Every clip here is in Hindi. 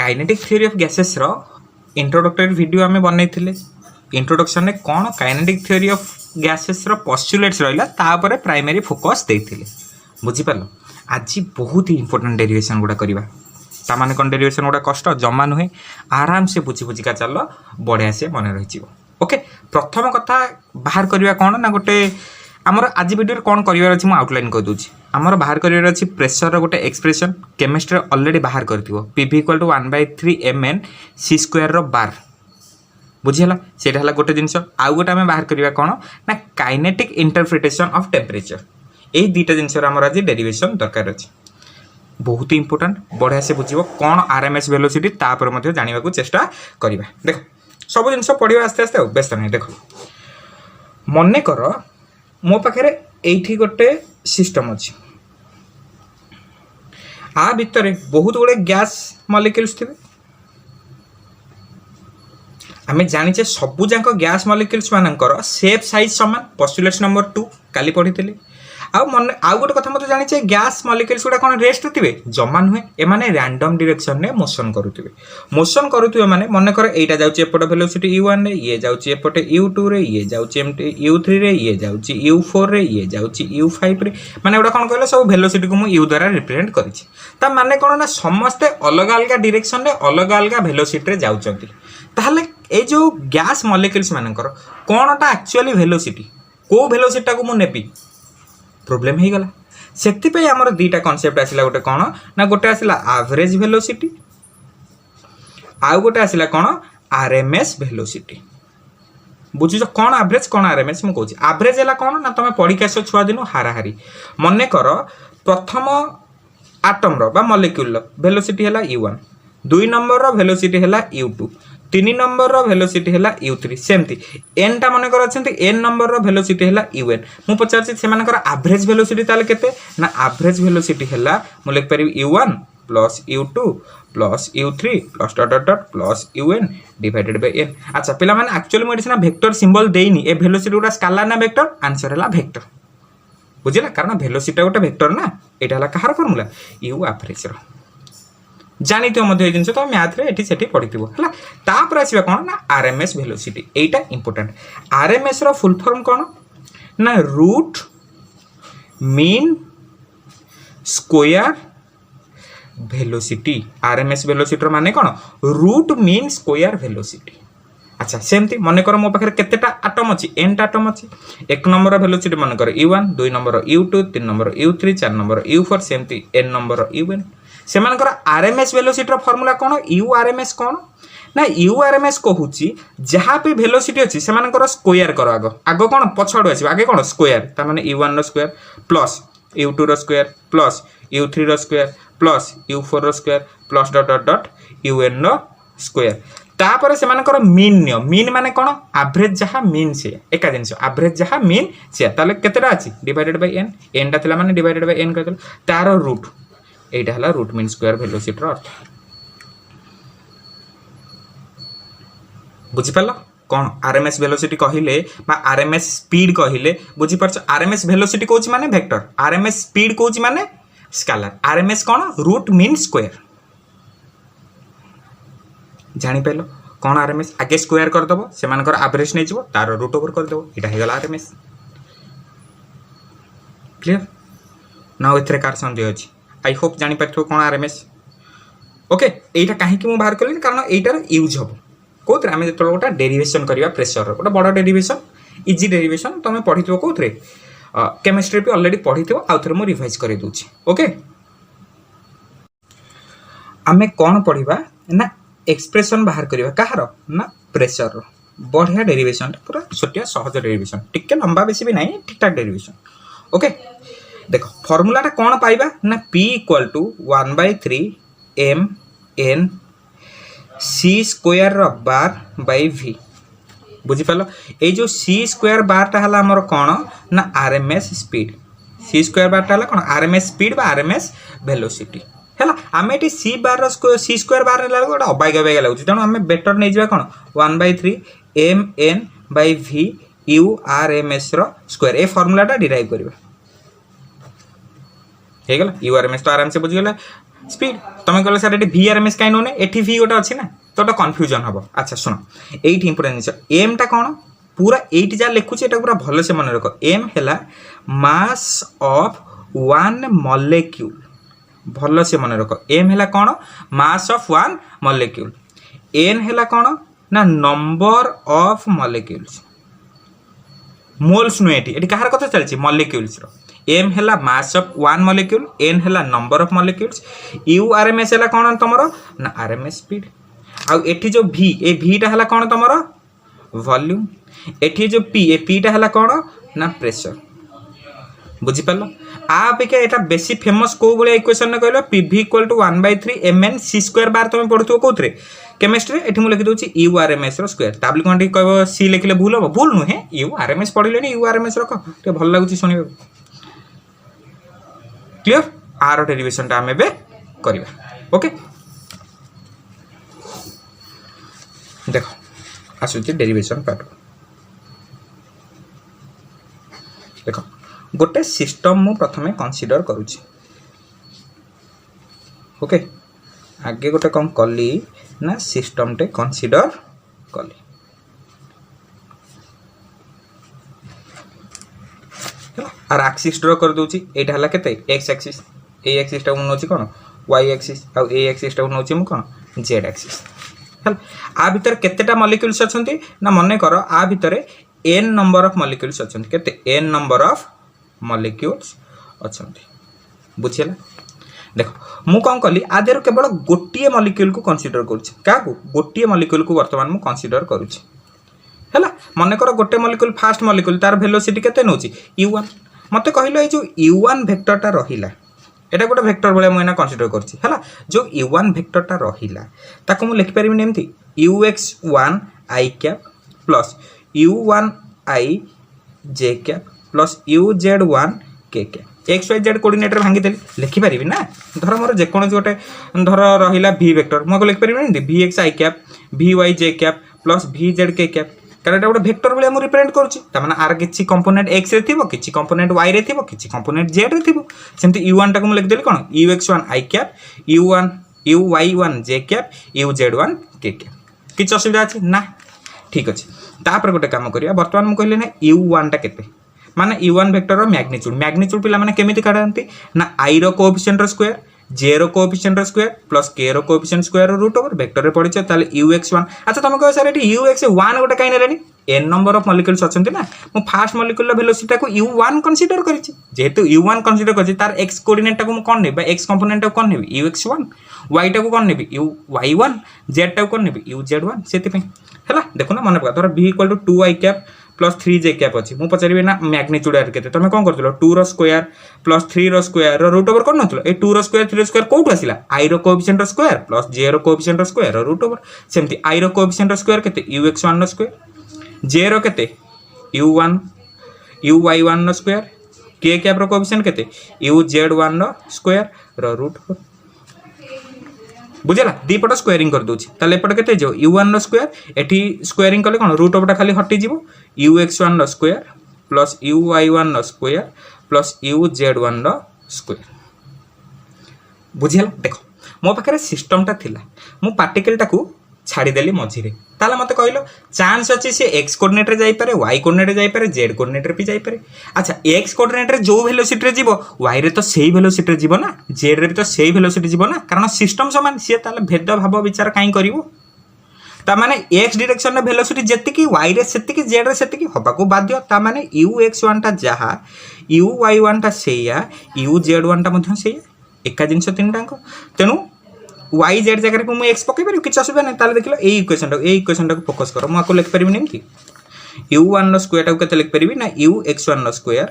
काइनेटिक थ्योरी ऑफ गैसेस रो इंट्रोडक्टरी वीडियो आम बनई इंट्रोडक्शन में कौन काइनेटिक थ्योरी ऑफ गैसेस रो पोस्टुलेट्स रहा तापर प्राइमरी फोकस देते बुझीपार। आज बहुत ही इंपोर्टेंट डेरिवेशन गुड़ा करवा ताने कौन डेरिवेशन गुड़ा कष्ट जमा नुहे आराम से बुझी बुझिका चल बढ़िया से मन रही। ओके प्रथम कथा बाहर करवा कौन ना गोटे आमर आज वीडियो कौन कर आउटलाइन कर दूसरी आमर बाहर कर प्रेसर गोटे एक्सप्रेशन केमिस्ट्री ऑलरेडी बाहर कर PV equal to 1/3 mn c square रो बार बुझीला से गोटे जिनस आउ गोटे आम बाहर करवा कौन ना काइनेटिक इंटरप्रिटेशन ऑफ टेम्परेचर ये दुईटा जिनस आज डेरिवेशन दरकार अच्छे बहुत ही इंपोर्टेंट बढ़िया से बुझे कौन आरएमएस वेलोसिटी तापर जानवा को चेष्टा करवा। देख सब जिन पढ़ा आस्ते आस्ते व्यस्त नहीं देख मन कर मो पाखे ये गोटे सिस्टम अच्छी आ भितर बहुत गुड़े गैस मॉलिक्यूल्स थे आम जाचे सबू जाक गैस मॉलिक्यूल्स मानकर शेप साइज समान पोस्टुलेट्स नंबर 2 काली पढ़ी आउ गोटे कथा मत जाचे गैस मॉलिक्यूल्स गुड़ा कौन रेस्ट थे जमा नुहे एमाने रैंडम डायरेक्शन में मोशन करुवे माने मन कर एटा जाउची एपटे वेलोसिटी u1 रे ये जाउची एपटे u2 रे ये जाउची एमटे u3 रे ये जाउची u4 रे ये जाउची u5 रे माने एटा कोन कहले सब वेलोसिटी को मु u द्वारा रिप्रेजेंट करिछि ता माने कोन ना समस्त अलग अलग डायरेक्शन रे अलग अलग वेलोसिटी रे जाउचंती ताहले ए जो गैस मॉलिक्यूल्स मानकर कोनटा एक्चुअली वेलोसिटी को वेलोसिटी को मु नेपी प्रॉब्लम हो गला से आमर दुईटा कॉन्सेप्ट आसला गोटे कौन ना गोटे आसला एवरेज वेलोसिटी आउ गोटे आसला कौन आरएमएस वेलोसिटी बुझुच कौन एवरेज कौन आरएमएस मु कहूँ एवरेज है कौन ना तुम पढ़ी आस छुआ दिन हाराहारी मन कर प्रथम आटम रो मॉलिक्यूल वेलोसिटी है u1 2 नंबर रो वेलोसिटी है u2 3 नंबर रो वेलोसिटी है u3 सेमती n टा मन कर अच्छे n नंबर रो वेलोसिटी है un मु पचार से एवरेज वेलोसिटी ताले केते ना एवरेज वेलोसिटी है मु लिख पारि u1 plus u2 plus u3 plus dot dot dot plus un divided by n। अच्छा पिला माने एक्चुअली मेडिसिन वेक्टर सिंबल देइनी ए वेलोसिटी गुडा स्केलर ना वेक्टर आंसर है वेक्टर बुझिला कारण वेलोसिटी गोटे वेक्टर ना एटा हला कहार फार्मूला u एवरेज रो जानी मध्य जिन तो मैथ रे सेठी पढ़ी है तापर आसवा कौन ना आरएमएस वेलोसिटी एटा इंपोर्टेंट आरएमएस रो फुल फॉर्म कौन ना root mean square velocity RMS velocity रो माने कौन रूट मीन स्क्वायर वेलोसिटी। अच्छा सेमती मन कर मो पाखे केतेटा आटम अच्छी n आटम अच्छी 1 नंबर वेलोसिटी मन कर u1 2 number u2 3 number u3 4 number u4 सेमती n नंबर un से आरएमएस वेलोसिटी फॉर्मूला कौन यू आरएमएस कौन ना यू आरएमएस कहूँ जहाँ भी वेलोसिटी अच्छी से स्क्वायर कर आग आग कौन पछाड़ू आस आगे कौन स्क्वायर तार u1 रो स्क्वायर प्लस u2 रो स्क्वायर प्लस u3 रो स्क्वायर प्लस u4 रो square plus dot dot dot un रो स्क्वायर तापर से मीन नियो मीन माने कौन एवरेज जहाँ मीन से एका जिनस एवरेज जहाँ मीन से ताले केतेटा अछि डिवाइडेड बाय n n टा थिला माने डिवाइडेड बाय n कर तार रूट एटा हला रूट मीन स्क्वायर वेलोसिटी अर्थ बुझी पाल कौन आरएमएस वेलोसिटी कहिले बा आरएमएस स्पीड कहिले बुझी परछ आरएमएस वेलोसिटी कोच माने वेक्टर आरएमएस स्पीड कोच माने स्केलर आरएमएस कौन रूट मीन स्क्वायर जानि पाइलो कौन आरएमएस आगे स्क्वायर कर दबो से मानकर एवरेज नै जबो तार रूट ओवर कर दबो एटा हे गला आरएमएस क्लियर नाउ एथरे कार संदेह अछि आई होप जानी पार्थ कौन आरएमएस ओके एटा काहे कि मु बाहर करली कारण एटार यूज हबो कोथरे आमे जतो गोटा डेरिवेशन करबा प्रेशर रो गोटा बडा डेरिवेशन इजी डेरिवेशन तमे पढिथिबो कोथरे केमिस्ट्री पे ऑलरेडी पढिथिबो आ थरे मु रिवाइज करै दूची ओके आमे कोन पढिबा ना एक्सप्रेशन बाहर करबा कहारो ना प्रेशर रो बढ़िया डेरिवेशन पूरा छोटिया सहज डेरिवेशन टिके लंबा बेसी भी नहीं ठीक ठाक डेरिवेशन ओके देखो फॉर्मूला टा कौन पाइबा ना p equal to 1/3 mn c square bar by v बुझी पालो ए जो c स्क्वायर बार टा हला हमर कौन ना आरएमएस स्पीड c स्क्वायर बार टा हला कौन आरएमएस स्पीड बा आरएमएस वेलोसिटी हैला आमे एटी c बार c स्क्वायर बार नेला गोटा अबाइग अबाइग लागु तनो आमे बेटर नै जिबा कौन 1/3 mn bye v u rms रो स्क्वायर ए फॉर्मूला टा डिराइव करबा हेगला यू आरएमएस तो आराम से बुझीगला स्पीड तुम कह सर ये VRMS कहीं नौने एटी V गोटे अच्छी ना तो गोटे कन्फ्यूजन हम। अच्छा शुण ये इंपोर्टेंट जिन एमटा कौन पूरा ये जहाँ लिखुची ये पूरा भल से मन रख। एम है मास ऑफ वन मॉलिक्यूल भल से मन रख। एम है कौन mass of one molecule. N है कौन ना नंबर ऑफ मॉलिक्यूल्स मोल्स नुहे ये कहार कथा चलती मॉलिक्यूल्स रो। एम है mass of one molecule N है नंबर ऑफ मॉलिक्यूल्स URMS है कौन तुम ना RMS स्पीड। आउ एठी जो V ए Vटा है कौन तुम वॉल्यूम। एठी जो P ए Pटा है कौन ना प्रेशर। बुझीपार आपेक्षा यहाँ बेसी फेमस कौ भाई इक्वेशन कहल PV = 1/3 mn c² बार तुम पढ़ुव कौन केमिस्ट्री ये मुझे लिखिदे URMS स्क्वायर ताबली कौन कह सी लिखले भूल हम भूल नुहे URMS पढ़िले URMS रख तो भल लगुच शुणा क्लियर। आर डेरिवेशन टा आम करवा ओके देख आसूची डेरिवेशन पार्ट देख गोटे सिस्टम मु प्रथमे कन्सिडर करुच्ची ओके आगे गोटे कौन कली ना सिस्टम टे कन्सिडर कली आर एक्सिस ड्र कर दूची एटा हला केते x एक्सिस ए एक्सिस टा नोची कोन y एक्सिस आ ए एक्सिस टा नोची मु कोन z एक्सिस हल आ भीतर केतेटा मॉलिक्यूल्स अछंती ना मने करो आ भीतर n नंबर ऑफ मॉलिक्यूल्स अछंती केते n नंबर ऑफ मॉलिक्यूल्स अछंती बुझियला। देखो मु कौन कली आदेर केवल गोटे मॉलिक्यूल को कंसीडर करुच्ची क्या गोटे मॉलिक्यूल को वर्तमान मु कंसीडर करुच्ची है मन कर गोटे मॉलिक्यूल फास्ट मॉलिक्यूल तार वेलोसिटी केते नोची u1 मते कहलो ए जो u1 वेक्टरटा रहिला एटा गोटे वेक्टर भले मुझे कंसीडर करछि है जो u1 वेक्टरटा रहिला ताको मु लिखि परिबिनी एमती ux1 i cap plus u1 i j cap plus uz1 k cap x y z coordinator भांगी देली लिखि परिबी ना धर मोर जेकोन गोटे धर रहिला v वेक्टर मु लिखि परिबिनी vx i cap vy j cap plus vz k cap कारण एटा गोटे वेक्टर भले मु रिप्रेजेंट करूची त माने आर किछि कंपोनेंट x रे थिबो किछि कंपोनेंट y रे थिबो किछि कंपोनेंट z रे थिबो सेमति u1 टाको मु लिखि देली कोन ux1 i cap u1 uy1 j cap uz1 k cap किछि असुविधा अछि ना ठीक अछि। तापर गोटे काम करिया वर्तमान मु कहले ना u1 टा केते माने u1 वेक्टर रो मैग्नीट्यूड पिला माने केमिति काढांती ना i रो कोएफिशिएंट रो स्क्वायर j रो कोएफिशिएंट रो स्क्वायर प्लस k रो कोएफिशिएंट स्क्वायर रो रूट ओवर वेक्टर रे पडिछ ताले ux1 अच्छा तुम कह सर एटी ux1 गोटे काई नेलेनी n नंबर ऑफ मॉलिक्यूल्स अछंती ना मु फास्ट मॉलिक्यूल रो वेलोसिटी को u1 कंसीडर करिछि जेहेतु u1 कंसीडर करिछि तार x कोऑर्डिनेट टाको मु कोन नेबा x कंपोनेंट टाको कोन नेबी ux1 y टाको कोन नेबी uy1 z टाको कोन नेबी uz1 सेति पे हला देखो ना मन पका तोर v = 2i cap plus 3j cap अछि मु पचारिबे ना मैग्नीट्यूड आर केते तमे कोन करथिलो 2 रो स्क्वायर प्लस 3 रो स्क्वायर रो रूट ओवर कोन नथिलो ए 2 रो स्क्वायर 3 रो स्क्वायर कोठु आसिला i रो कोएफिशिएंट रो स्क्वायर प्लस j रो कोएफिशिएंट रो स्क्वायर रो रूट ओवर सेमति i रो कोएफिशिएंट रो स्क्वायर केते ux1 रो स्क्वायर j रो केते u1 uy1 रो स्क्वायर k कैप रो कोएफिशिएंट केते uz1 रो स्क्वायर रो रूट ओवर बुझला दीपट स्क्वायरिंग कर दूची ताले एपट केते जो u1 रो स्क्वायर एठी स्क्वायरिंग कले कोन रूट ओवर खाली हटि जीवो ux1 रो स्क्वायर प्लस uy1 रो स्क्वायर प्लस uz1 रो स्क्वायर बुझियला। देखो मो पाखरे सिस्टम ता थिला मु पार्टिकल टाकू छाड़ी देली मझिरे ताला मते कहलो चांस अछि से x कोऑर्डिनेट रे जाई पारे y कोऑर्डिनेट रे जाई पारे z कोऑर्डिनेट रे भी जाई पारे। अच्छा x कोऑर्डिनेट रे जो वेलोसिटी रे जीवो y रे तो सेही वेलोसिटी रे जीवो ना z रे भी तो सेही वेलोसिटी जीवो ना कारण सिस्टम समान से ताले भेद भाव विचार काई करिवो ता माने x डायरेक्शन रे वेलोसिटी जति की y रे सेति की z रे सेति की होबा को बाध्य ता माने ux1 ता जहा uy1 ता सेया uz1 ता मध्य सेया एका जिंस तीनटाको तेनु y z जगह पे मु x पके परियो किछ असुविधा नै ताले देखिलो ए इक्वेशन टा को फोकस करो मु आको लिख परिबिनी एमती u1 रो स्क्वायर टा को केते लिख परिबी ना ux1 रो स्क्वायर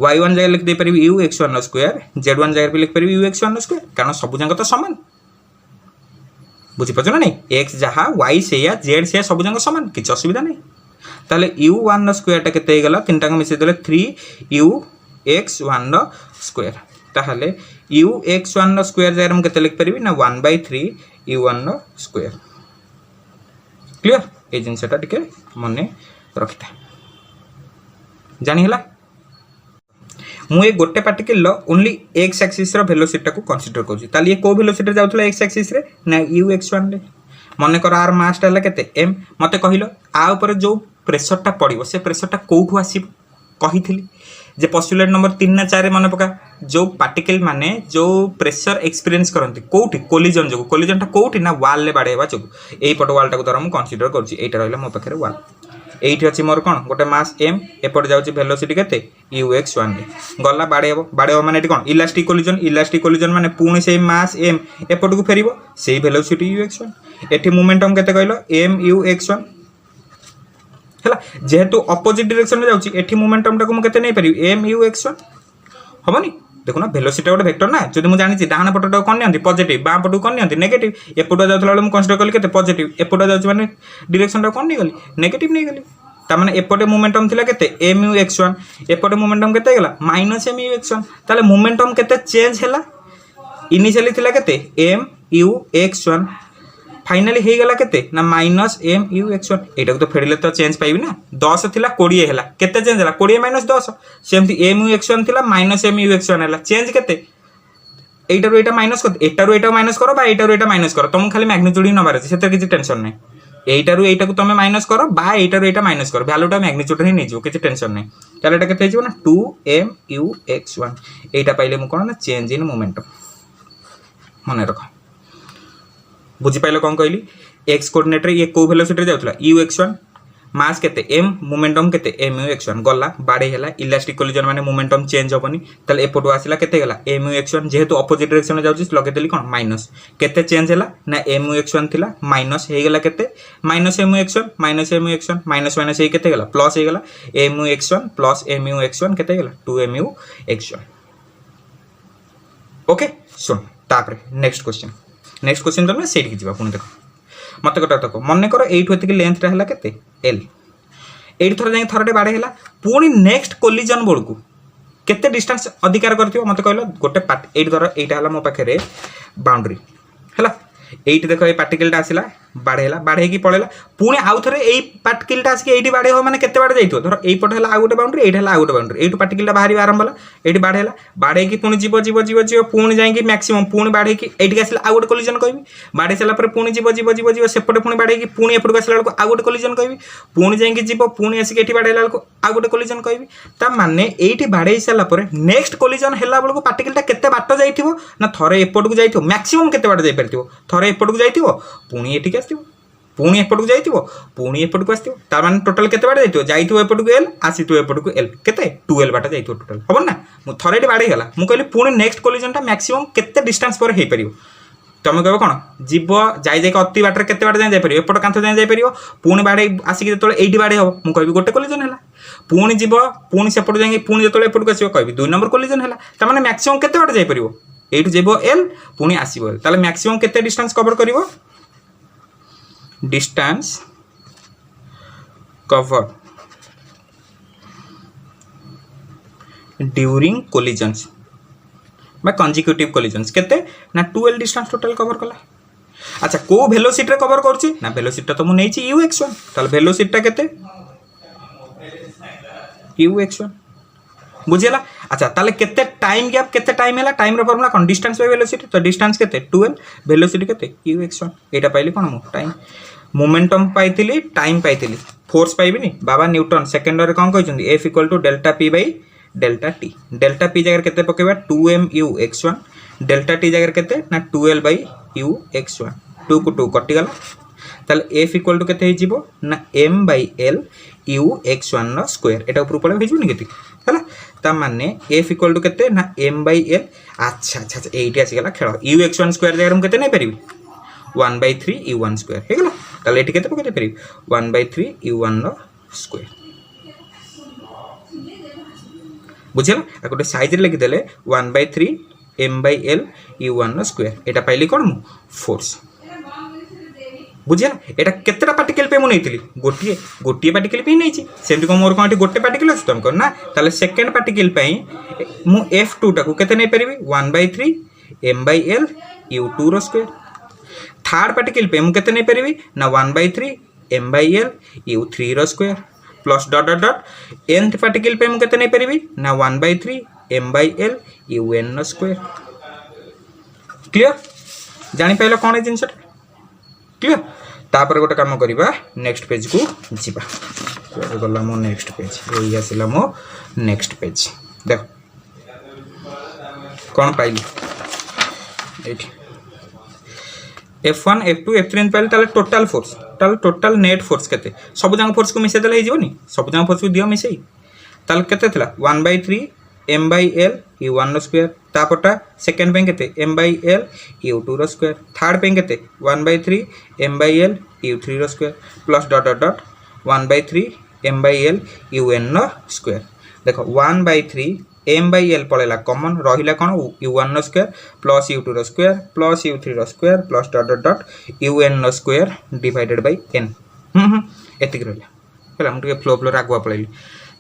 y1 जगह लिख दे परिबी ux1 रो स्क्वायर z1 जगह पे लिख परिबी ux1 रो स्क्वायर कारण सब जंग तो समान बुझी पछ ना नै x जहा y सेया z से सब जंग समान किछ असुविधा नै ताले u1 रो स्क्वायर टा केते गेला तीनटा को मिसे देले 3ux1 रो स्क्वायर ताहले ux1 रो स्क्वायर जगह हम केते लिख परिबी ना 1/3 u1 रो स्क्वायर क्लियर ए जिनसटा टिके मने रखिता जानि हला मुझे गोटे particle only x axis velocity को कनसीडर करूँ ये कौ वेलोसिटी जाऊला एक्स एक्सिस ना यू एक्स वन मन कर आर मासटा है केते एम मत कहल आपर जो प्रेसरटा पड़ो से प्रेसरटा कौटू आसो कही जे पॉस्टुलेट नंबर 3 ना 4 मन पका जो पार्टिकल माने जो प्रेशर एक्सपीरियंस करती कौटी कोलिजन जो कोलिजनटा कौटी ना वाल ले बाड़ेवा जो यही पट वालटा को द्वारा मुझे कनसीडर करूँ रहा मो पाखे वाल एठी अच्छी मोर कौन गोटे मास एम एपटे जाऊँगी वेलोसिटी केते यू एक्स वन गला बाड़ेब माने कौन इलास्टिक कोलिजन माने पुणी से मास एम एपट को फेर से velocity you x one eighty momentum केते कहल एम यू एक्स वन है जेहेतु अपोजिट डायरेक्शन में जाऊँगी एटी मोमेंटमटा को मुझे नहीं पारि एम यू एक्स वन हमनी देखो ना वेलोसिटी गोटे वेक्टर ना जब मुझे जानी डाण पटा कौन नि पॉजिटिव बाँ पटू कौन नि नेगेटिव एपटा जाऊला मुझे कनसीडर कली के पॉजिटिव एपटा जाऊँ मैंने डायरेक्शन टाइम नहीं गली नेगेटिव नहीं गली तार एपटे मोमेंटम थिला केते एम यू एक्स वन एपटे मोमेंटम केते गला minus M you x one ताले मोमेंटम केते चेंज हैला इनिशियली थिला केते m you x one finally हो गला केते ना minus M you x one एटा को तो फेरले तो चेंज पाइबी ना 10 थिला 20 हैला केते चेंज हैला 20 माइनस 10 सेमती एम यू एक्स वन थिला minus M you x one हैला चेंज केते एटा रो एटा माइनस कर एटा रो एटा माइनस करो बा एटा रो एटा माइनस करो तुम खाली मैग्नीट्यूड ही नबार अछि सेते किछि टेंशन नै एटा रो एटा को तुम माइनस करो बा एटा रो एटा माइनस करो वैल्यूटा मैग्नीट्यूड ही नै जो किछि टेंशन नै ताले एटा केते हिजो ना 2m u x1 एटा पाइले मु कोन ना चेंज इन मोमेंटम मन रख बुझीपाल कौन कहली एक्स कोऑर्डिनेट रे ये को वेलोसिटी जाउतला यू एक्स वन मास केते एम मोमेंटम केते एम यू एक्स वन गला बाड़े हैला इलास्टिक कोलिजन माने मोमेंटम चेंज होबनी ताले एपटो आसिला केते गला एम यू एक्स वन जेहेतु अपोजिट डायरेक्शन में जाउची लगे देली कोन माइनस केते चेंज हैला ना एम यू एक्स वन थिला माइनस हे गला केते minus M you x one minus M you x one minus minus हे केते गला प्लस हे गला m you x one plus m you x one केते गला 2 m you x one okay सुन तापर नेक्स्ट क्वेश्चन तुम से पुणी देख मत गोटे तक मन कर ये लेंथ है केते एल ये थर जाए थरटे बाड़े है पुणी नेक्स्ट कोलिजन बोर्ड को केते डिस्टेंस अधिकार कर मत कहल गोटे पार्ट ये धर यहाँ मो पाखे बाउंड्री है ये देख ये पार्टिकलटा आसला बाढ़े पड़ेगा पुणी आउ थे ये पार्टिकलटा आसिक ये बाढ़े हो मैंने केते बाड़े जाइए धर यपटे है आउ गोटे बाउंड्री ये आउ गोटे बाउंड्री ये पार्टिकलटा बाहर आरंभ है ये बाढ़े पुणी जीव जीव जीव जीव पुणी जाइए मैक्सिमम पुणी बाढ़े ये आसला आउ गोटे कोलिजन कहबी बाढ़े सारापर पुणी जीव जीव जीव जीव सेपटे पुणी बाढ़े पुणी एपटू आसला बेलू आउ गोटे कोलिजन कहबी पुणी जाइए जीव पुणी आसिक ये बाढ़ेला बेलू आउ गोटे कोलिजन कहबी ता माने ये बाढ़े सारापर नेक्स्ट कोलिजन है बेलू पार्टिकलटा केते बाट जाइथिबो ना थरे एपटू जाइथिबो मैक्सिमम केते बाट जाई परथिबो थरे एपटू जाइथिबो पुणी एठिक आसथिबो पुणी एपटू जाइथिबो पुणी एपटू आसथिबो तार माने टोटल केते बाट जाइथिबो एपटू एल आसीथिबो एपटू एल केते 12 बाट जाइथिबो टोटल हबो ना मु थरे बाढ़े गला मु कहली पुणी नेक्स्ट कोलिजनटा मैक्सिमम केते डिस्टेंस पर हे परिबो तुम कह कौन जीव जाई अति बाटर केते बाट जाए जापर एपट कांथ जाए जापर पुणी बाढ़े आसिक जो ये बाढ़े हम मुझे कह गोटे कोलिजन है पुणी जीव पुणी सेपट जाए पुणी जो एपटू आसो कह 2 नंबर कोलिजन है तार मैक्सिमम केते बाट जापर ये जीव एल पुणी आसो ताले मैक्सिमम केते डिस्टेंस कवर कर डिस्टेंस कवर ड्यूरिंग कोलिजन्स बा कंजिक्यूटिव कोलिजन्स केते ना 2l डिस्टेंस टोटल कवर कला अच्छा को वेलोसिटी रे कवर करछि ना वेलोसिटी तो मु नेछि u x1 ताले वेलोसिटी केते u x1 बुझिला अच्छा ताले केते टाइम गैप केते टाइम हैला टाइम रो फार्मूला कोन डिस्टेंस बाय वेलोसिटी तो डिस्टेंस केते 2l वेलोसिटी केते u x1 एटा पाइली कोन मु टाइम मोमेंटम पाइथिली टाइम पाइथिली फोर्स पाइबिनी बाबा न्यूटन सेकेंड रे कोन कहछन्ती F = delta p by delta p जगह केते पकेबा 2m u x1 delta t जगह केते ना 2l बाय u x1 2 को 2 कटि गला ताले F = केते हे जिवो ना m by l u x1 नो स्क्वायर एटा ऊपर पळे हे जिवो नि केते हला ता माने F = केते ना m बाय l अच्छा अच्छा एठी आसी गला खेळ u x1 स्क्वायर जगह हम केते नै परिबी 1/3 u1 स्क्वायर हे गला ताले एठी केते पकेते परिबी 1/3 u1 नो स्क्वायर बुझेला गोटे साइज रे लिखिदेले 1/3 m/l u1 नो स्क्वायर एटा पाइली कोन मु फोर्स बुझेला एटा केतेटा पार्टिकल पे मु नैतिली गोटिए पार्टिकल पे नैछि सेमति को मोर कोन गोटे पार्टिकल अछि तुम को ना ताले सेकंड पार्टिकल पे मु f2 टा को केते नै परिबी 1/3 m/l u2 रो स्क्वायर थर्ड पार्टिकल पे मु केते नै परिबी ना 1/3 m/l u3 रो square plus dot dot dot nth particle पे मु केते नै परिबी ना 1/3 m/l un स्क्वायर। क्लियर जापार कौन है जिनसा क्लियर। तापर गोटे कम करवा नेक्स्ट पेज को जीवा गला मो नेक्स्ट पेज यही आसला मो नेक्स्ट पेज देख कौन पाइली F1 F2 F3 पाइल ताले total force total net force केते सब जांग फोर्स को मिसे देले हे जीवनी सब जांग फोर्स को दियो मिसेई ताले केते थिला 1/3 m/l u1 स्क्वायर तापटा सेकंड पे केते m/l u2 स्क्वायर थर्ड पे केते 1/3 m/l u3 square plus dot dot dot 1/3 m/l un square देखो 1/3 m/l पड़ेगा कॉमन रहिला कौन u1 square plus u2 square plus u3 square plus dot dot dot un square divided by n एतिक रहला हम टिके फ्लो फ्लो आगुआ पळैली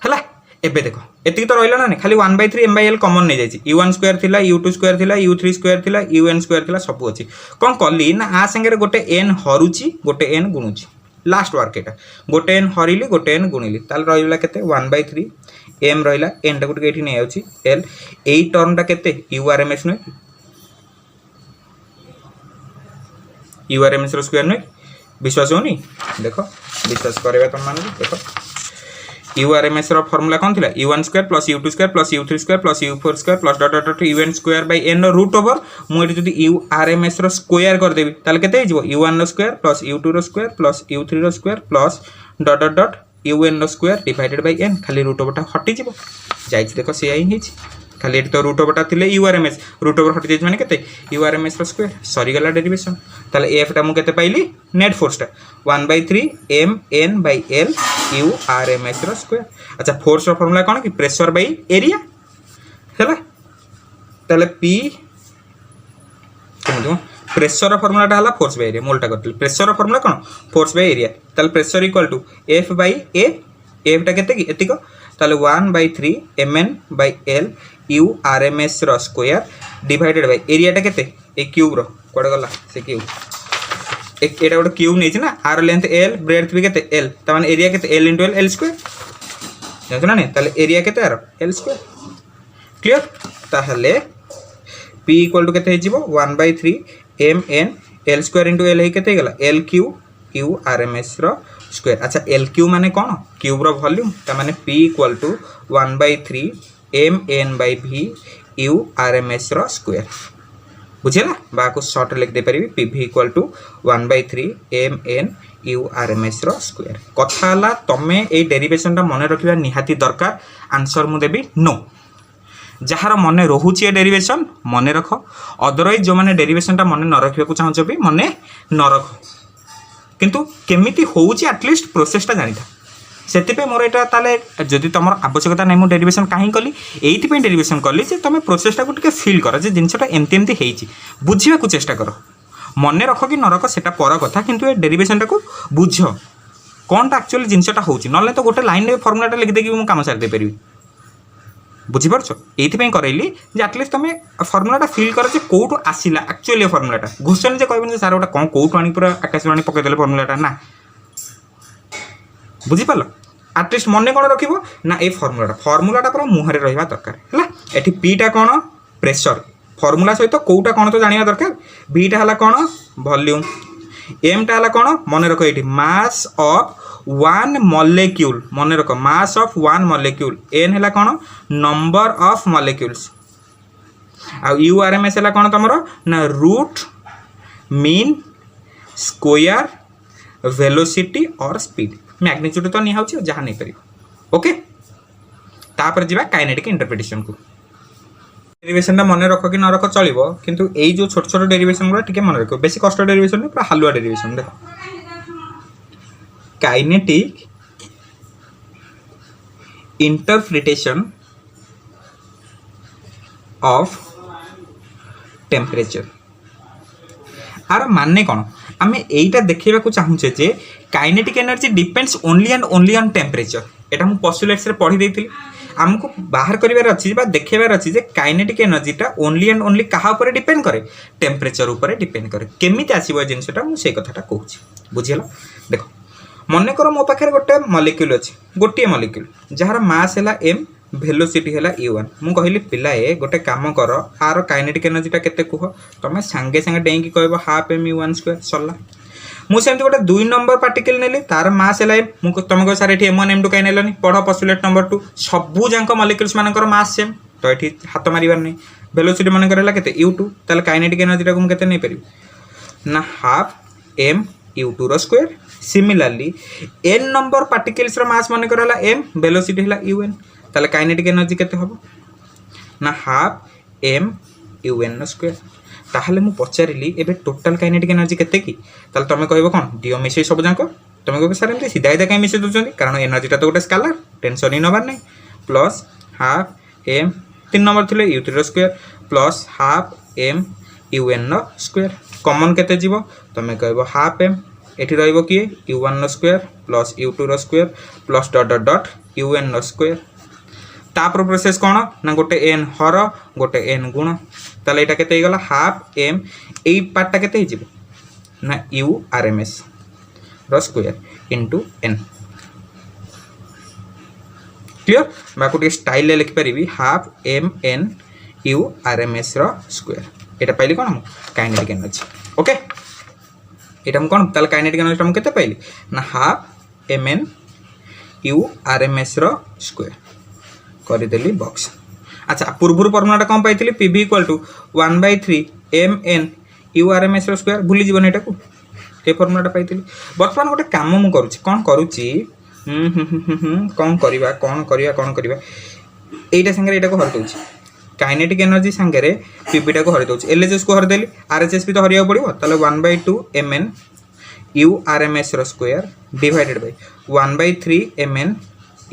हला एबे देखो एतिक तो रहला ना खाली 1/3 m/l कॉमन नहीं जाई u1 स्क्वायर थिला u2 स्क्वायर थिला u3 स्क्वायर थिला un स्क्वायर थिला सब अछि कोन कली ना आ संगे गोटे n हरुची गोटे n गुणुची लास्ट वर्क एटा गोटे n हरिली गोटे n गुणिली ताल रहिला केते 1/3 m रहिला n टा गुटे एठी नै आउची l एई टर्म टा केते urms नै urms रो स्क्वायर नै विश्वास होनी देखो विश्वास करबा तुम मान देखो urms रो फार्मूला कोन थिला u1 square plus u2 square plus u3 square plus u4 square plus dot dot dot un square by n रो रूट ओवर मु एठी जदी urms रो स्क्वायर कर देबी ताले केते हिजबो u1 स्क्वायर प्लस u2 रो स्क्वायर प्लस u3 रो square plus dot dot dot un square divided by n खाली रूट ओवर टा हटि जिवो जाइछ देखो से आई हिच खाली एठी तो रूट ओवर टा थिले urms रूट ओवर हटि जाइछ माने केते urms रो स्क्वायर सरी गला डेरिवेशन ताले f टा मु केते पाइली नेट फोर्स टा 1/3 m n बाय l urms रो स्क्वायर अच्छा फोर्स रो फार्मूला कोन कि प्रेशर बाय एरिया हैला ताले p केमदो प्रेशर फार्मूला टा हला फोर्स बाय एरिया मोलटा करतल प्रेशर फार्मूला कोन फोर्स बाय एरिया ताले pressure equal to f by a f टा केते कि एतिको ताले 1/3 mn बाय l urms रो स्क्वायर डिवाइडेड बाय एरिया टा केते ए क्यूब रो कोड गला से क्यूब एक एटा गोटे क्यूब नै ना आर लेंथ l ब्रेड्थ भी केते l त माने एरिया केते l * l स्क्वायर जानतो ना नै ताले एरिया केते आर l स्क्वायर क्लियर ताहले p इक्वल टू केते हिजिबो 1/3 mn l स्क्वायर * l हे केते गला l क्यूब urms रो स्क्वायर अच्छा l क्यूब माने कोन क्यूब रो वॉल्यूम त माने p equal to 1/3 mn bye v urms रो स्क्वायर बुझेला बाको शॉर्ट लिख दे परिबी pv equal to 1/3 mn urms रो स्क्वायर कथाला तमे ए डेरिवेशन ता मने रखिबा निहाती दरकार आंसर मु देबी नो जहार मने रहुची ए डेरिवेशन मने रख अदरवाइज जो माने डेरिवेशन ता मने न रखिबा को चाहछो भी मने न रख किंतु केमिति होउची एटलीस्ट प्रोसेस ता जानिथा सेतिपे मोर एटा ताले जदि तमर आवश्यकता नै मु डेरिवेशन काहे कली एइति पे डेरिवेशन कली जे तमे प्रोसेस ता को टिके फील कर जे जिंसटा एमती एमती हेइची बुझिबा को चेष्टा कर मने रख कि न रख सेटा पर कथा किंतु ए डेरिवेशन ता को बुझ कोनटा एक्चुअली जिंसटा होउची नले तो गोटे लाइन रे फार्मूला ता लिख दे कि मु काम सार दे परिबी बुझी परछो एइति पे करैली जे एटलीस्ट तमे फार्मूला ता फील कर जे कोठो आसीला एक्चुअली फार्मूला ता घोषण जे कहबन जे सार ओटा कोन कोठो आनी पूरा आकाशवाणी पके देले फार्मूला ता ना बुझी पालो एटलीस्ट मने कोन रखिबो ना ए फार्मूला ता पूरा मुहरे रहिबा दरकार हला एठी p टा कोन प्रेशर फार्मूला सहित कोउटा कोन तो जानिबा दरकार v टा हला कोन वॉल्यूम m टा हला कोन मने रखो एठी मास ऑफ वन मॉलिक्यूल मने रखो mass of one molecule n हला कोन नंबर ऑफ मॉलिक्यूल्स आ urms हला कोन तमरो ना रूट मीन स्क्वायर वेलोसिटी और स्पीड मैग्नीट्यूड तो नहीं होची जहां नहीं करी ओके तापर जिबा काइनेटिक इंटरप्रिटेशन को डेरिवेशन ता मने रखो कि न रखो चलिबो किंतु एई जो छोट छोट डेरिवेशन गुला टिके मने रखो बेसी कष्ट डेरिवेशन पूरा हलुआ डेरिवेशन देखो काइनेटिक इंटरप्रिटेशन ऑफ टेम्परेचर आर माने कोन आमे एइटा देखैबा को चाहूचे जे kinetic energy depends only and only on temperature एटा हम पोस्टुलेट्स रे पढी देथिली हमको बाहर करिवार अछि बा देखैबार अछि जे काइनेटिक एनर्जी ता ओनली एंड ओनली कहा ऊपर डिपेंड करे टेम्परेचर ऊपर डिपेंड करे केमिति आसीबो जिंसटा मु से कथाटा कहूची बुझियला देखो मने करो मो पाखरे गोटे मॉलिक्यूल अछि गोटे मॉलिक्यूल जहार मास हैला m वेलोसिटी है u1 मु कहली पिला ए गोटे काम कर आर काइनेटिक एनर्जीटा केते कुह तुम सांगे सांगे डेईकी कहब हाफ एम u1 स्क्वायर सरला मुझे गोटे 2 नंबर पार्टिकल नेली तार मास है तुम कह सारे m1 m2 कहीं नेलनी पढ़ पोस्टुलेट नंबर 2 सबू जाक मलिक्यूल्स मानकर मास सेम तो ये हाथ मारिबार नहीं वेलोसिटी मानकर है u2 ताले काइनेटिक एनर्जीटा को मुझे नहीं पारि ना हाफ m u2 रो square similarly n number particles रो मास मानकर है m वेलोसिटी है un ताले काइनेटिक एनर्जी केते हबो ना हाफ m un रो स्क्वायर ताहले मु पचारिली एबे टोटल काइनेटिक एनर्जी केते की ताले तमे कहबो कोन दियो मिसे सब जांको तमे कहबो सर एमती सीधा सीधा कहीं मिसे दोचंदी कारण एनर्जीटा तो गोटे स्केलर टेंशन ही नबार नहीं प्लस हाफ m 3 नंबर थिले u3 रो square plus half m un रो स्क्वायर कॉमन केते जीवो तमे कहबो हाफ m एठी रहइबो की u1 रो स्क्वायर प्लस u2 रो square plus dot dot dot un रो स्क्वायर तापर प्रोसेस कौन ना गोटे n हर गोटे n गुण ताले एटा केते गला हाफ m एई पार्टटा केते ही जीवो ना u rms रो स्क्वायर इनटू n क्लियर बाको टे स्टाइल ले लिख परिबी half m n u rms रो स्क्वायर एटा पाइली कोन काइनेटिक एनर्जी ओके एटा हम कोन ताले काइनेटिक एनर्जी हम केते पाइली ना half m n u rms रो स्क्वायर करदेली बॉक्स अच्छा पूर्व फर्मुलाटा कौन पाई PV equal to 1/3 mn urms रो स्क्वायर भूली जीवन एटा को ए फर्मुलाटा पाई बर्तमान गोटे काम मु करूची कौन करूची कौन करिवा एटा संगे एटा को हर दउची काइनेटिक एनर्जी संगे रे पीवीटा को हर दउची एलएचएस को हर देली आरएचएस भी तो हरिया पड़िबो ताले 1/2 mn urms रो square divided by 1/3 mn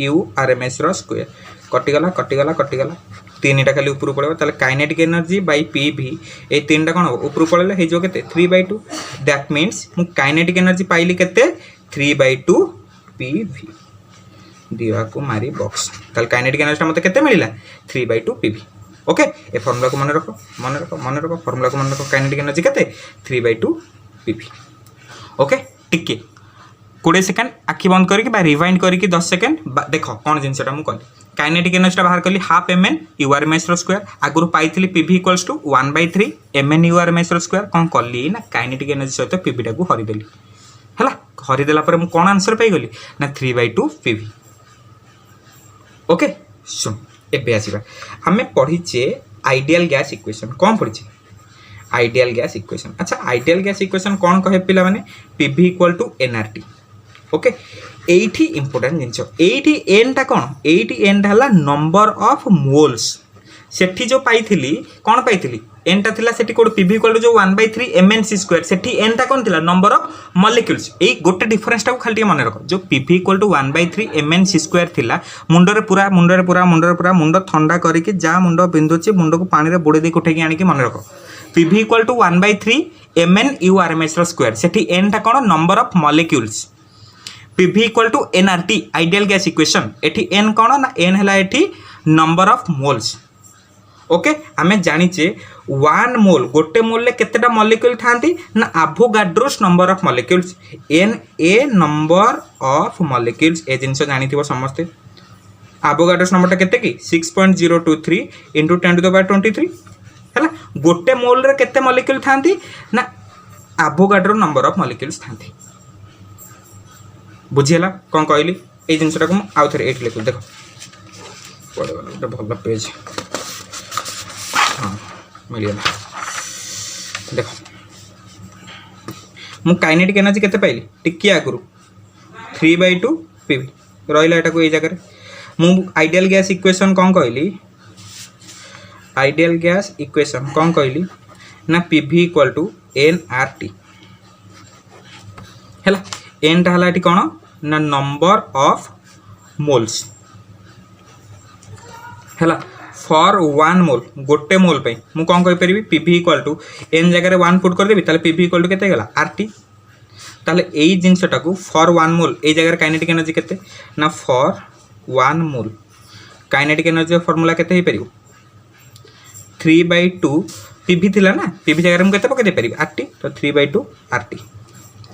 urms रो स्क्वायर कटिगला कटिगला कटिगला 3टा खाली ऊपर पड़े ताले काइनेटिक एनर्जी बाय पीवी ए 3टा कोन ऊपर पड़ले हे जो केते 3/2 दैट मींस मु काइनेटिक एनर्जी पाइली केते 3/2 पीवी दिवा को मारी बॉक्स ताले काइनेटिक एनर्जी मते केते मिलिला 3/2 पीवी ओके ए फार्मूला को मन रखो फार्मूला को मन रखो काइनेटिक एनर्जी केते 3/2 पीवी ओके टिके 20 सेकंड आखि बंद करके बा रिवाइंड करके 10 सेकंड देखो कौन जिनसटा मु कहली काइनेटिक एनर्जी बाहर कली हाफ mn urms रो स्क्वायर आगुर पाइथिली pv equals to 1/3 mn urms रो स्क्वायर कौन कली ना काइनेटिक एनर्जी सहित pv टा को हरि देली हला हरि देला पर मु कोन आंसर पाई गली ना 3/2 pv ओके सुन एबे आसीबा हमें पढिचे आइडियल गैस इक्वेशन कौन पढिचे आइडियल गैस इक्वेशन अच्छा आइडियल गैस इक्वेशन कौन कहे पिला माने pv equal to nRT okay एठी इंपोर्टेंट जिनस एठी एन टा कौन एठी एन टा हला नंबर ऑफ मोल्स सेठी जो पाइथिली कौन पाइथिली एन टा थिला सेठी कोड पीवी इक्वल टू जो 1/3 mnc स्क्वायर सेठी एन टा कौन थिला नंबर ऑफ मॉलिक्यूल्स ए गोटे डिफरेंस टा को खाली मन रखो जो PV equal to 1/3 mnc square थिला मुंडरे पूरा मुंड ठंडा करके जा मुंड बिंदुची मुंड को पानी रे बुडे दे उठेकी आनी के मन रखो PV equal to 1/3 mn urms रो स्क्वायर सेठी एन टा कौन number of molecules pv equal to nRT ideal gas equation एठी n कौन ना n हला एठी नंबर ऑफ मोल्स ओके हमें जानिचे 1 मोल गोटे मोल ले केतेटा मॉलिक्यूल थांती ना Avogadro's number of molecules n a number of molecules ए जिंस जानिथिबो समस्त एवोगाड्रोस नंबर ता केते की 6.023 * 10⁻23 हला गोटे मोल रे केते मॉलिक्यूल थांती ना एवोगाड्रो नंबर ऑफ मॉलिक्यूल्स थांती बुझीला कौन कहली ये जिनसा को आउ थे ये लिखु देख पड़े गोटे भल पेज हाँ मिलगला देख मु काइनेटिक एनर्जी केते पाइली टिके आगुरु 3/2 पीवी रहिला एटा को ए जगह मु आइडियल गैस इक्वेशन कौन कहली आइडियल गैस इक्वेशन कौन कहली ना पीवी इक्वल टू nRT हैला एन टा हला कौन ना नंबर ऑफ मोल्स हैला फॉर 1 मोल गोटे मोल पे मु कौन कहि परिबी pv इक्वल टू n जगह रे 1 पुट कर देबी ताले pv इक्वल टू केते गला RT ताले एई जिंसटा को फॉर 1 मोल ए जगह रे काइनेटिक एनर्जी केते ना for 1 mole kinetic energy formula केते ही परिबो 3/2 pv थिला ना pv जगह रे मु केते पके दे परिबी RT तो 3/2 RT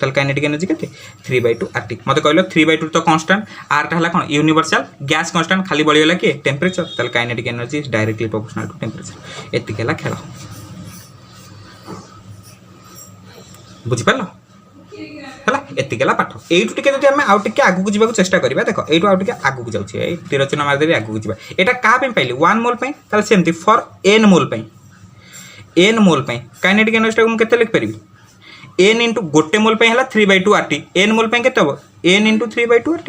ताल काइनेटिक एनर्जी केते 3/2 RT मते कहलो 3/2 तो कांस्टेंट आरटा हला कोन यूनिवर्सल गैस कांस्टेंट खाली बढी गेला के टेंपरेचर ताल kinetic energy is directly proportional to temperature एति केला खेला बुझि पालो हला एति केला पाठ एइटु टिके जदि हमें आउट टिके आगु जिबा चेष्टा करिबा देखो एइटु आउट टिके आगु जाउछि ए तीर चिन्ह मार देबी आगु जिबा एटा का पे पाइली 1 मोल पे ताल सेमति फॉर n मोल पे n मोल पे काइनेटिक एनर्जी को केते लिख परिबी n इनटू गोटे मोल पे हला 3/2 RT n मोल पे केते हो n इनटू 3/2 RT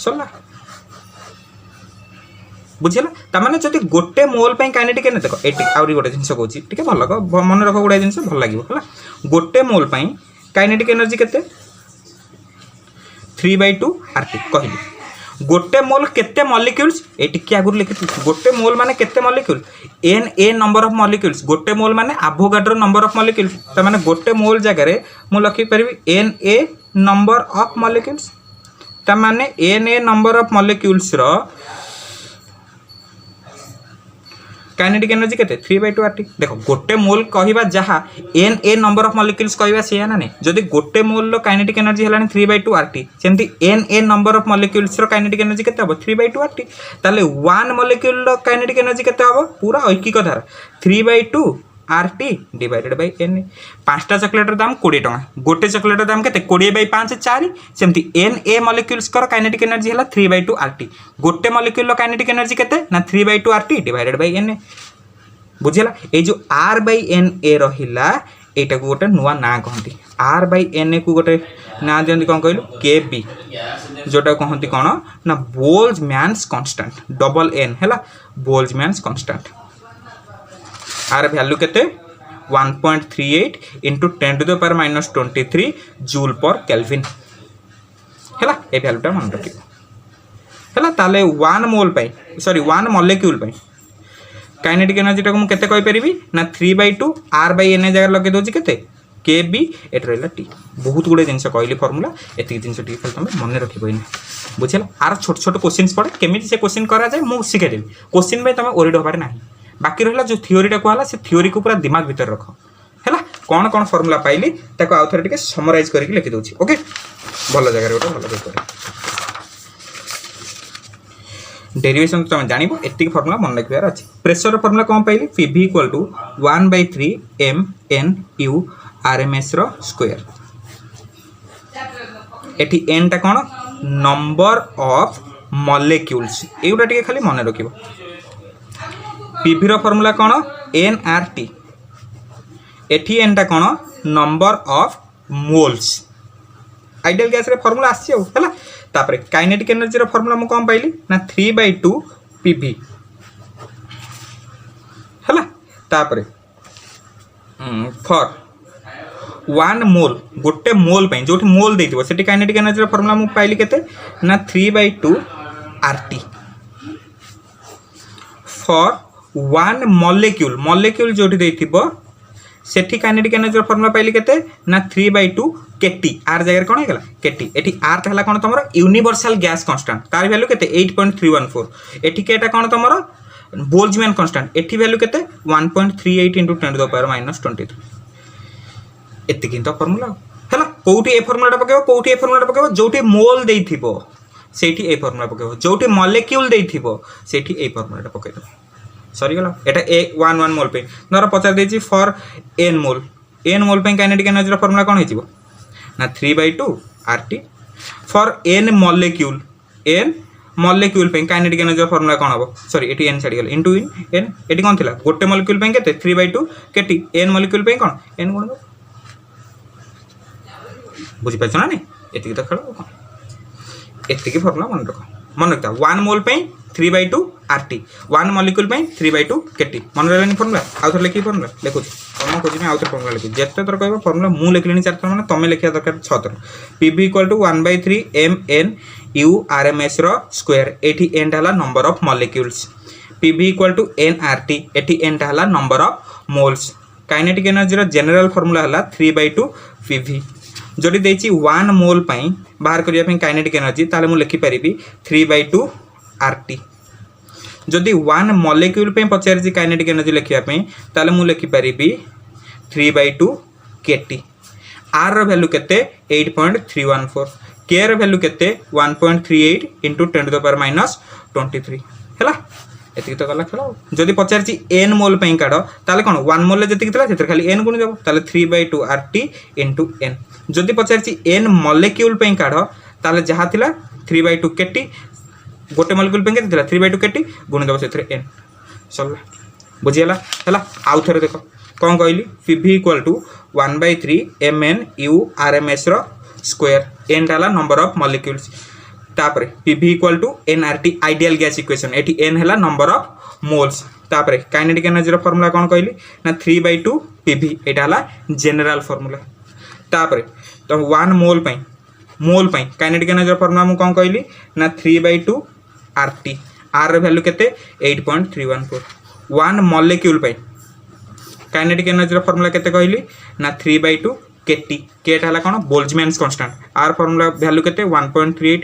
सला बुझिला त माने जति गोटे मोल पे काइनेटिक एनर्जी देखो एटी आउरी गोटे जिंस कहूची ठीक है भल को मन रख गुडा जिंस भल लागिवो हला गोटे मोल पे काइनेटिक एनर्जी केते 3/2 RT कहली गोटे मोल केते मॉलिक्यूल्स एटी के आगुर लिखि गोटे मोल माने केते molecule n a number of molecules गोटे मोल माने एवोगाड्रो नंबर ऑफ मॉलिक्यूल्स त माने गोटे मोल जगह रे मु लिखि परबी n a number of molecules त माने n a number of molecules रो काइनेटिक एनर्जी केते 3/2 RT देखो गोटे मोल कहबा जहा n a number of molecules कहबा से ना नै जदि गोटे मोल रो काइनेटिक एनर्जी हलानी 3/2 RT सेमति n a number of molecules रो काइनेटिक एनर्जी केते हबो 3/2 RT ताले 1 मॉलिक्यूल रो काइनेटिक एनर्जी केते हबो पूरा ऐकिक धारा 3/2 RT डिवाइडेड बाय n पांचटा चॉकलेट दाम 20 टका गोटे चॉकलेट दाम केते 20/5 4 सेमति n a मॉलिक्यूल्स कर काइनेटिक एनर्जी हला 3/2 RT गोटे मॉलिक्यूल रो काइनेटिक एनर्जी केते ना 3/2 RT डिवाइडेड बाय n बुझिला ए जो r/na रहिला एटा को गोटे नुवा ना कहंती r/na को गोटे ना दियंती कोन कहलु kb जोटा कहंती कोन ना बोल्ट्जमैन्स कांस्टेंट डबल n हैला बोल्ट्जमैन्स कांस्टेंट आर वैल्यू केते 1.38 into 10 to the power minus 23 joule पर केल्विन हैला ए वैल्यूटा मन रखिबो हैला ताले 1 मोल पई सॉरी 1 मॉलिक्यूल पई काइनेटिक एनर्जी टा को केते कहि परिबी ना 3/2 r/na जगह लगे दोची केते kb एट रहला t बहुत गुडे जिंस कहली फार्मूला एति जिंस टी खाली तमे मन रखिबोइन बुझला आर छोट छोट क्वेश्चंस पड़े केमिति से क्वेश्चन करा जाय मु सिखे देबी क्वेश्चन में तमे ओरिड होबार नाही बाकी रहा जो थियोरी टाक है से थियोरी को पूरा दिमाग भीतर रख है कौन कौन फॉर्मूला पाइली ताको आउ थरे टिके समराइज करके लिखि दोछि ओके भल जगह गोटे भल पेपर डेरिवेशन तुम जानिबो एति फॉर्मूला मन रखिबार अछि प्रेशर फॉर्मूला कोन पाइली pv = 1/3 m n u rms रो स्क्वायर एठी n टा कोन नंबर ऑफ मॉलिक्यूल्स एउडा टिके खाली मन रखिबो पीवी रो फॉर्मूला कोन nRT एठी n टा कोन number of moles ideal gas रे फॉर्मूला आसी हो हला तापर काइनेटिक एनर्जी रो फॉर्मूला मु कोन पाइली ना 3/2 pv हला तापर फॉर 1 मोल गोटे मोल पे जोठी मोल देथिबो सेठी काइनेटिक एनर्जी रो फॉर्मूला मु पाइली केते ना 3/2 RT फॉर 1 मॉलिक्यूल मॉलिक्यूल जोठी देथिबो सेठी काइनेटिक एनर्जी फॉर्मूला पाइली केते ना 3/2 kT r जगह कोन हेगला kT एठी r हला कोन तमरो यूनिवर्सल गैस कांस्टेंट तार वैल्यू केते 8.314 एठी केटा कोन तमरो बोल्ट्जमैन कांस्टेंट एठी वैल्यू केते 1.38 into 10 to the power minus 23 एति किंतो फॉर्मूला हला कोठी ए फॉर्मूला पकेबो कोठी ए फॉर्मूला पकेबो जोठी मोल देथिबो सेठी a formula पकेबो जोठी molecule देथिबो Sethi a formula पकेबो sorry गला एटा ए 1 मोल पे नर पचार देछि फॉर n मोल पे काइनेटिक एनर्जी रो फार्मूला कोन हेजिबो ना 3/2 RT फॉर n मॉलिक्यूल पे काइनेटिक एनर्जी रो फार्मूला कोन हबो सॉरी एटी n छाडी गेल इनटू n एटी कोन थिला गोटे मॉलिक्यूल पे केते 3/2 kT n मॉलिक्यूल पे कोन n कोन बुझि पाछना नै एति तो खळो कोन एति की फार्मूला मन रखता 1 मोल पे 3/2 RT 1 मॉलिक्यूल पे 3/2 kT मन रहनी फार्मूला आउ थर लिखि फार्मूला लिखु हम खोजि में आउ थर फार्मूला लिखि जेते तर कहबो फार्मूला मु लिखलेनी 4 थर माने तमे लिखिया दरकार 6 थर pv = 1/3 m n u rms रो स्क्वायर एठी n हला number of molecules pv = nRT एठी n हला number of moles kinetic energy रो जनरल फार्मूला हला 3/2 pv जोडी देछि 1 मोल पई बाहर करिया पे काइनेटिक एनर्जी ताले मु लिखि परिबी 3/2 RT जदि 1 मॉलिक्यूल पे पचार जी काइनेटिक एनर्जी लिखिया पे ताले मु लिखि परिबी 3/2 kT आर रो वैल्यू केते 8.314 के रो वैल्यू केते 1.38 इंटू 10⁻23 हैला एति तो गला खेला जदि पचारची n मोल पई काढ ताले कोन 1 मोल ले जति थिला सेतर खाली n गुणी देबो ताले 3/2 RT into n जदि पचारची n मॉलिक्यूल पई काढ ताले जहा थिला 3/2 kT गोटे मॉलिक्यूल पे केते थिला 3/2 kT गुणी देबो सेतर n सरला बुझियला हैला आउ थरे देखो कौन कहली PV equal to 1/3 mn u rms रो स्क्वायर n डाला नंबर ऑफ मॉलिक्यूल्स तापरे PV equal to nRT ideal gas equation एटी n हैला नंबर ऑफ मोल्स तापरे काइनेटिक एनर्जी रो फार्मूला कौन कहली ना 3/2 पीवी एटा हैला जनरल फार्मूला तापरे तो 1 मोल पई काइनेटिक एनर्जी रो फार्मूला मु कौन कहली ना 3/2 RT r रो वैल्यू केते 8.314 1 मॉलिक्यूल पई काइनेटिक एनर्जी रो फार्मूला केते कहली ना 3/2 kT केट हला कोन बोल्ट्जमैन कांस्टेंट आर फार्मूला वैल्यू केते 1.38 *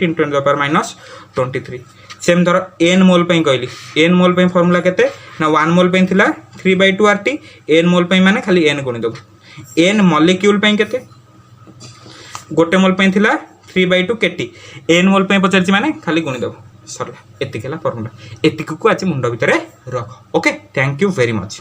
10⁻23 सेम धर n मोल पई कहली n मोल पई फार्मूला केते ना 1 मोल पई थिला 3/2 RT n मोल पई माने खाली n गुणी दबो n मॉलिक्यूल पई केते गोटे मोल पई थिला 3/2 kT n मोल पई पचरची माने खाली गुणी दबो सरला एतिक हला फार्मूला एतिक को आज मुंडो भितरे रख okay thank you very much.